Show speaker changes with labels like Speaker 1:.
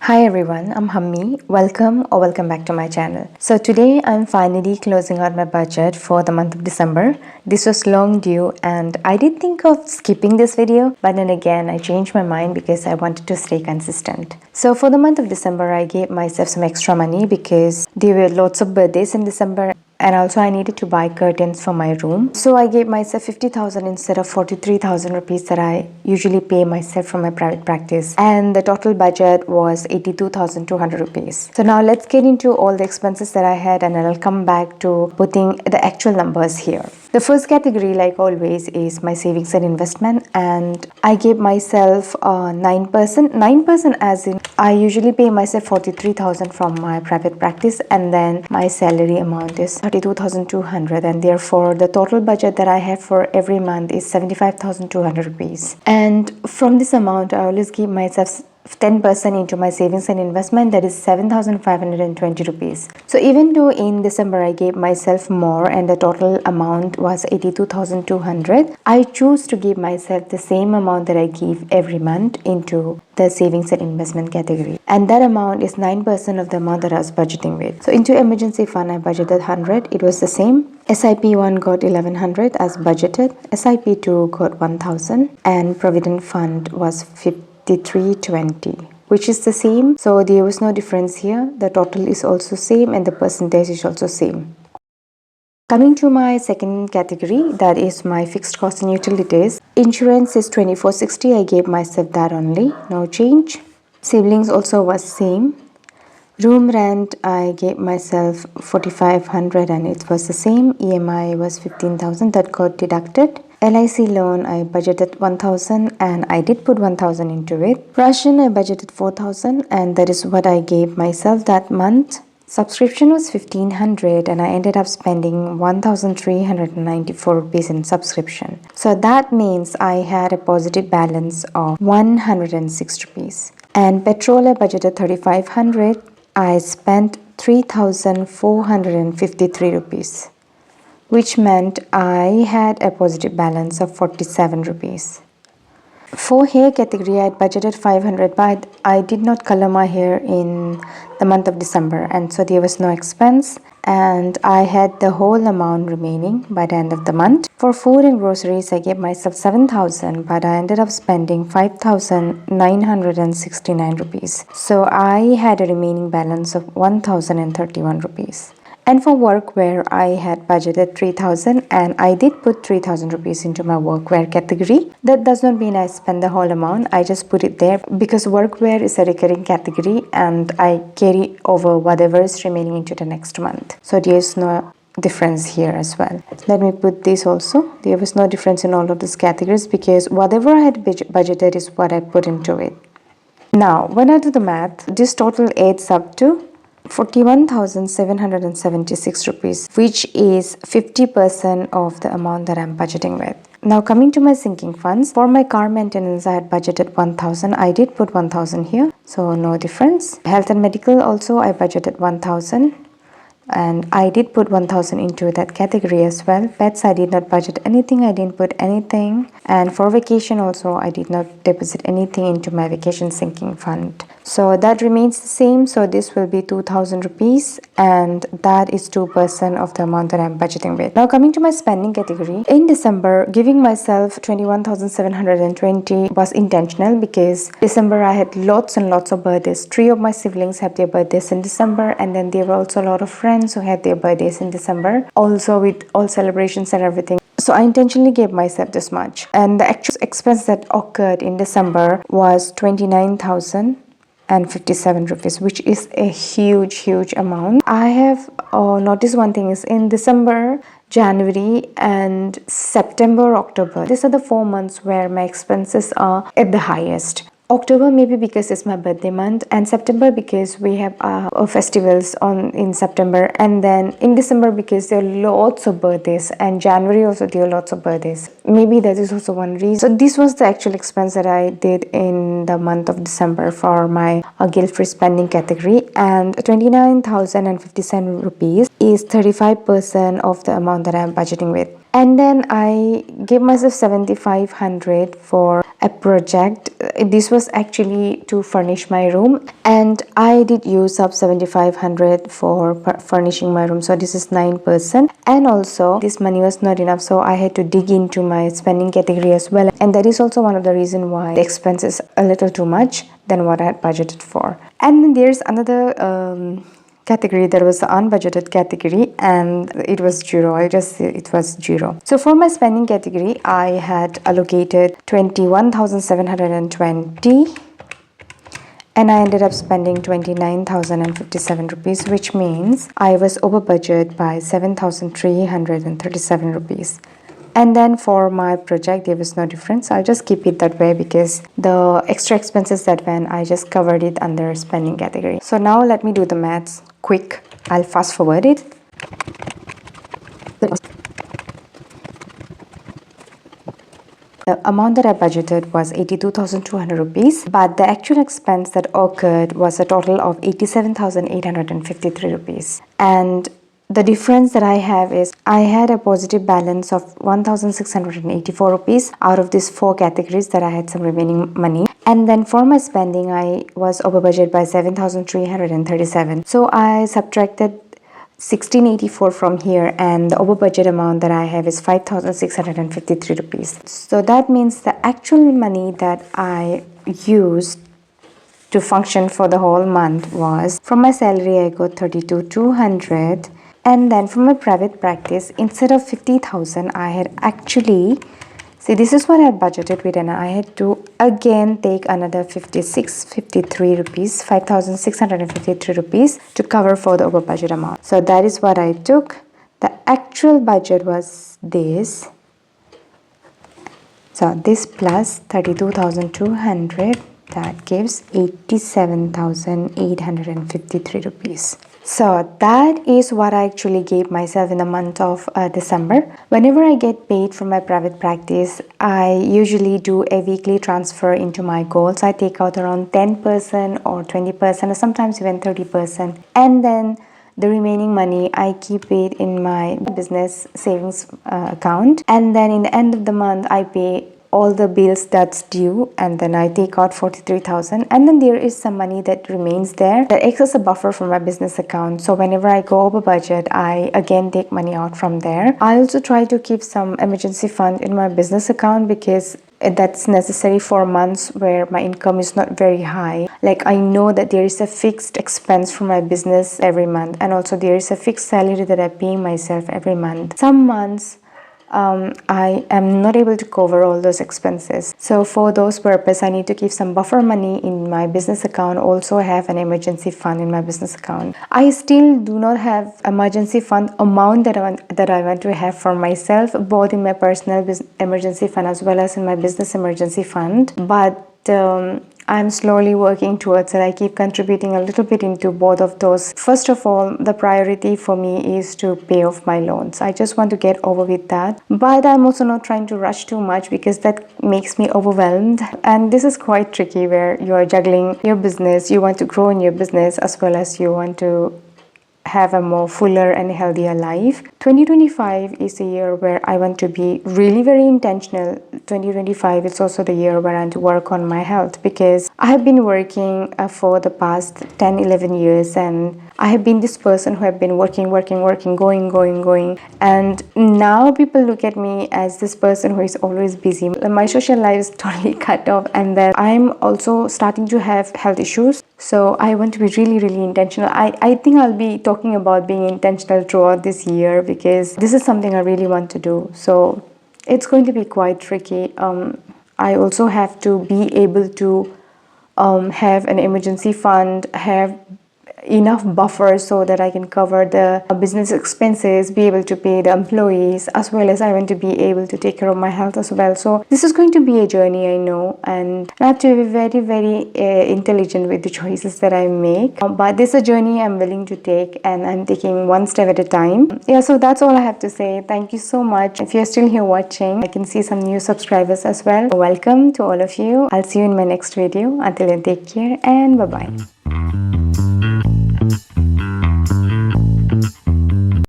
Speaker 1: Hi everyone, I'm Hammi. Welcome back to my channel. So today I'm finally closing out my budget for the month of December. This was long due and I did think of skipping this video, but then again I changed my mind because I wanted to stay consistent. So for the month of December I gave myself some extra money because there were lots of birthdays in December. And also I needed to buy curtains for my room. So I gave myself 50,000 instead of 43,000 rupees that I usually pay myself from my private practice. And the total budget was 82,200 rupees. So now let's get into all the expenses that I had and I'll come back to putting the actual numbers here. The first category, like always, is my savings and investment, and I gave myself 9%. 9% as in I usually pay myself 43,000 from my private practice, and then my salary amount is 32,200, and therefore the total budget that I have for every month is 75,200 rupees. And from this amount, I always give myself 10% into my savings and investment, that is 7,520 rupees. So even though in December I gave myself more and the total amount was 82,200, I choose to give myself the same amount that I give every month into the savings and investment category, and that amount is 9% of the amount that I was budgeting with. So into emergency fund I budgeted 100. It was the same. SIP 1 got 1100 as budgeted, SIP 2 got 1000, and provident fund was 5320, which is the same. So there was no difference here. The total is also same and the percentage is also same. Coming to my second category, that is my fixed costs and utilities. Insurance is 2460. I gave myself that only, no change. Siblings also was same. Room rent I gave myself 4500 and it was the same. EMI was 15,000, that got deducted. LIC loan I budgeted 1000 and I did put 1000 into it. Ration I budgeted 4000 and that is what I gave myself that month. Subscription was 1500 and I ended up spending 1394 rupees in subscription. So that means I had a positive balance of 106 rupees. And petrol I budgeted 3500. I spent 3,453 rupees, which meant I had a positive balance of 47 rupees. For hair category, I had budgeted 500, but I did not color my hair in the month of December, and so there was no expense, and I had the whole amount remaining by the end of the month. For food and groceries, I gave myself 7,000, but I ended up spending 5,969 rupees. So I had a remaining balance of 1,031 rupees. And for workwear, I had budgeted 3,000 and I did put 3,000 rupees into my workwear category. That does not mean I spend the whole amount. I just put it there because workwear is a recurring category and I carry over whatever is remaining into the next month. So there's no difference here as well. Let me put this also. There was no difference in all of these categories because whatever I had budgeted is what I put into it. Now, when I do the math, this total adds up to 41,776 rupees, which is 50% of the amount that I'm budgeting with. Now coming to my sinking funds, for my car maintenance I had budgeted 1,000. I did put 1,000 here, so no difference. Health and medical also I budgeted 1,000. And I did put 1,000 into that category as well. Pets I did not budget anything, I didn't put anything. And for vacation also I did not deposit anything into my vacation sinking fund. So that remains the same. So this will be 2,000 rupees and that is 2% of the amount that I'm budgeting with. Now coming to my spending category, in December giving myself 21,720 was intentional because December I had lots and lots of birthdays. 3 of my siblings had their birthdays in December, and then there were also a lot of friends who had their birthdays in December, also with all celebrations and everything. So I intentionally gave myself this much, and the actual expense that occurred in December was 29,057 rupees, which is a huge amount. I have noticed one thing is in December, January and September, October, these are the 4 months where my expenses are at the highest. October maybe because it's my birthday month, and September because we have festivals in September, and then in December because there are lots of birthdays, and January also there are lots of birthdays. Maybe that is also one reason. So this was the actual expense that I did in the month of December for my guilt-free spending category, and 29,057 rupees is 35% of the amount that I am budgeting with. And then I gave myself 7,500 for a project. This was actually to furnish my room, and I did use up 7,500 for furnishing my room. So this is 9%. And also this money was not enough, so I had to dig into my spending category as well. And that is also one of the reason why the expense is a little too much than what I had budgeted for. And then there's another category that was the unbudgeted category, and it was zero. I just say it was zero. So for my spending category, I had allocated 21,720, and I ended up spending 29,057 rupees, which means I was over budget by 7,337 rupees. And then for my project, there was no difference. I'll just keep it that way because the extra expenses that went, I just covered it under spending category. So now let me do the maths quick. I'll fast forward it. The amount that I budgeted was 82,200 rupees, but the actual expense that occurred was a total of 87,853 rupees. And the difference that I have is I had a positive balance of 1,684 rupees out of these 4 categories that I had some remaining money. And then for my spending, I was over budget by 7,337. So I subtracted 1684 from here, and the over budget amount that I have is 5,653 rupees. So that means the actual money that I used to function for the whole month was, from my salary I got 32,200, and then from my private practice, instead of 50,000, I had actually, see, this is what I had budgeted with, and I had to again take another 53 rupees, 5,653 rupees to cover for the over budget amount. So that is what I took. The actual budget was this. So this plus 32,200, that gives 87,853 rupees. So that is what I actually gave myself in the month of December. Whenever I get paid from my private practice, I usually do a weekly transfer into my goals. I take out around 10% or 20% or sometimes even 30%. And then the remaining money, I keep it in my business savings account. And then in the end of the month, I pay all the bills that's due, and then I take out 43,000, and then there is some money that remains there that acts as a buffer for my business account. So whenever I go over budget, I again take money out from there. I also try to keep some emergency fund in my business account because that's necessary for months where my income is not very high. Like, I know that there is a fixed expense for my business every month, and also there is a fixed salary that I pay myself every month. Some months I am not able to cover all those expenses. So for those purpose, I need to keep some buffer money in my business account. Also have an emergency fund in my business account. I still do not have emergency fund amount that I want to have for myself, both in my personal emergency fund as well as in my business emergency fund. But I'm slowly working towards it. I keep contributing a little bit into both of those. First of all, the priority for me is to pay off my loans. I just want to get over with that. But I'm also not trying to rush too much because that makes me overwhelmed. And this is quite tricky where you are juggling your business. You want to grow in your business as well as you want to have a more fuller and healthier life. 2025 is a year where I want to be really very intentional. 2025 is also the year where I want to work on my health because I have been working for the past 10-11 years, and I have been this person who have been working, going. And now people look at me as this person who is always busy. My social life is totally cut off, and then I'm also starting to have health issues. So I want to be really, really intentional. I think I'll be talking about being intentional throughout this year because this is something I really want to do. So it's going to be quite tricky. I also have to be able to have an emergency fund, have enough buffer so that I can cover the business expenses, be able to pay the employees, as well as I want to be able to take care of my health as well. So this is going to be a journey, I know, and I have to be very, very intelligent with the choices that I make. But this is a journey I'm willing to take, and I'm taking one step at a time. Yeah, so that's all I have to say. Thank you so much. If you're still here watching, I can see some new subscribers as well. Welcome to all of you. I'll see you in my next video. Until then, take care and bye-bye.